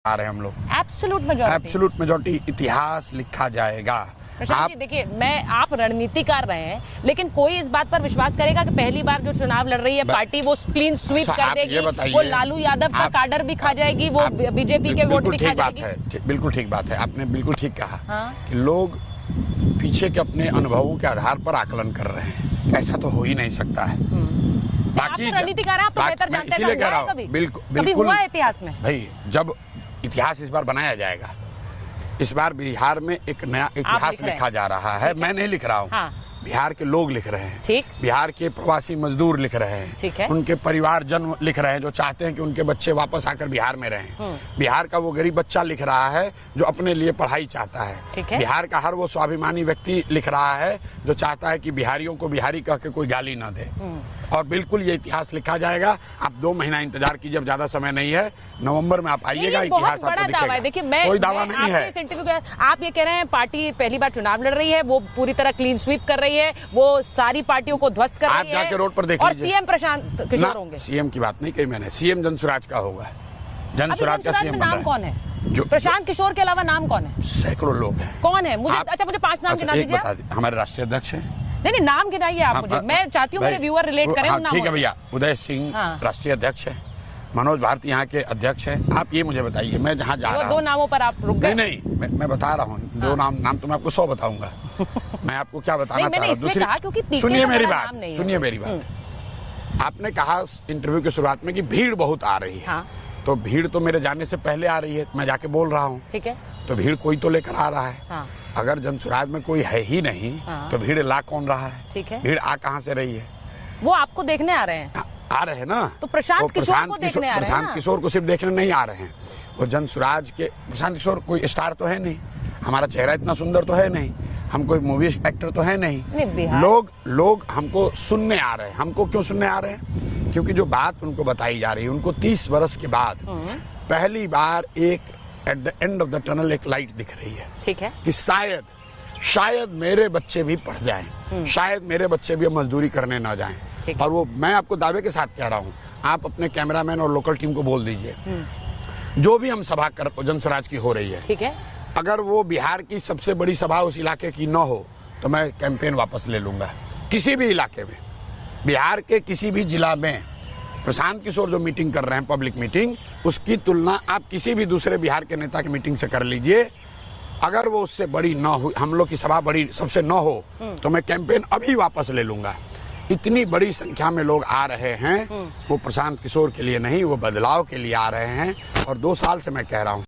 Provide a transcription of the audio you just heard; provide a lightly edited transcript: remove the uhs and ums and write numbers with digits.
आ रहे हैं हम लोग। एब्सोल्यूट मेजॉरिटी इतिहास लिखा जाएगा। आप देखिए, आप रणनीतिकार रहे हैं, लेकिन कोई इस बात पर विश्वास करेगा कि पहली बार जो चुनाव लड़ रही है पार्टी वो क्लीन स्वीप कर देगी, वो लालू यादव का काडर भी खा जाएगी, वो बीजेपी के वोट भी खा जाएगी। बिल्कुल ठीक बात है, आपने बिल्कुल ठीक कहा कि लोग पीछे के अपने अनुभवों के आधार पर आकलन कर रहे हैं। ऐसा तो हो ही नहीं सकता है। बाकी रणनीतिकार आप तो बेहतर जानते हैं, इसीलिए कह रहा हूँ बिल्कुल हुआ है इतिहास में। भाई, जब इतिहास इस बार बनाया जाएगा, इस बार बिहार में एक नया इतिहास लिखा जा रहा है। मैं नहीं लिख रहा हूँ, बिहार के लोग लिख रहे हैं। ठीक। बिहार के प्रवासी मजदूर लिख रहे हैं। ठीक है। उनके परिवार जन लिख रहे हैं जो चाहते हैं कि उनके बच्चे वापस आकर बिहार में रहें। बिहार का वो गरीब बच्चा लिख रहा है जो अपने लिए पढ़ाई चाहता है। ठीक है। बिहार का हर वो स्वाभिमानी व्यक्ति लिख रहा है जो चाहता है कि बिहारियों को बिहारी कह के कोई गाली न दे। और बिल्कुल ये इतिहास लिखा जाएगा। आप 2 महीना इंतजार कीजिए, अब ज्यादा समय नहीं है। नवंबर में आप आइएगा, इतिहास आपको दिखेगा। देखिए, कोई दावा नहीं है। आप ये कह रहे हैं पार्टी पहली बार चुनाव लड़ रही है, वो पूरी तरह क्लीन स्वीप कर रही है, वो सारी पार्टियों को ध्वस्त कर रही है। आप जाके रोड पर देख और लीजिए। सीएम प्रशांत किशोर होंगे। सीएम की बात नहीं कही मैंने, सीएम जनसुराज का होगा। जनसुराज का सीएम नाम कौन है? प्रशांत किशोर के अलावा नाम कौन है? सैकड़ों लोग हैं। कौन है? मुझे 5 नाम गिना दीजिए। हमारे राष्ट्रीय अध्यक्ष हैं। नहीं, नाम गिनाइए आप मुझे। मैं चाहती हूँ मेरे व्यूअर रिलेट करें। ठीक है भैया, उदय सिंह राष्ट्रीय अध्यक्ष है, मनोज भारती यहाँ के अध्यक्ष हैं। आप ये मुझे बताइए, मैं जहाँ जा रहा हूँ। 2 नामों पर आप रुक गए। नहीं, मैं बता रहा हूँ 2 नाम तो मैं आपको 100 बताऊंगा। मैं आपको क्या बताना चाह रहा हूँ, सुनिए मेरी बात। आपने कहा इंटरव्यू की शुरुआत में कि भीड़ बहुत आ रही है, तो भीड़ तो मेरे जाने से पहले आ रही है, मैं जाके बोल रहा हूँ। ठीक है, तो भीड़ कोई तो लेकर आ रहा है। अगर जनसुराज में कोई है ही नहीं तो भीड़ ला कौन रहा है? ठीक है, भीड़ आ कहाँ से रही है? वो आपको देखने आ रहे हैं। आ रहे हैं ना, तो प्रशांत किशोर को देखने आ रहे हैं। प्रशांत किशोर को सिर्फ देखने नहीं आ रहे हैं, वो जनसुराज के। प्रशांत किशोर कोई स्टार तो है नहीं, हमारा चेहरा इतना सुंदर तो है नहीं, हम कोई मूवी एक्टर तो है नहीं। लोग हमको सुनने आ रहे हैं। हमको क्यों सुनने आ रहे हैं? क्योंकि जो बात उनको बताई जा रही है, उनको 30 वर्ष के बाद पहली बार एक at the end of the tunnel एक लाइट दिख रही है। ठीक है, कि शायद मेरे बच्चे भी पढ़ जाएं, शायद मेरे बच्चे भी मजदूरी करने ना जाएं। और वो मैं आपको दावे के साथ कह रहा हूँ, आप अपने कैमरामैन और लोकल टीम को बोल दीजिए, जो भी हम सभा जनसुराज की हो रही है, ठीक है, अगर वो बिहार की सबसे बड़ी सभा उस इलाके की न हो तो मैं कैंपेन वापस ले लूंगा। किसी भी इलाके में, बिहार के किसी भी जिला में प्रशांत किशोर जो मीटिंग कर रहे हैं, पब्लिक मीटिंग, उसकी तुलना आप किसी भी दूसरे बिहार के नेता की मीटिंग से कर लीजिए। अगर वो उससे बड़ी न हो, हम लोग की सभा बड़ी सबसे न हो, तो मैं कैंपेन अभी वापस ले लूंगा। इतनी बड़ी संख्या में लोग आ रहे हैं, वो प्रशांत किशोर के लिए नहीं, वो बदलाव के लिए आ रहे हैं। और 2 साल से मैं कह रहा हूँ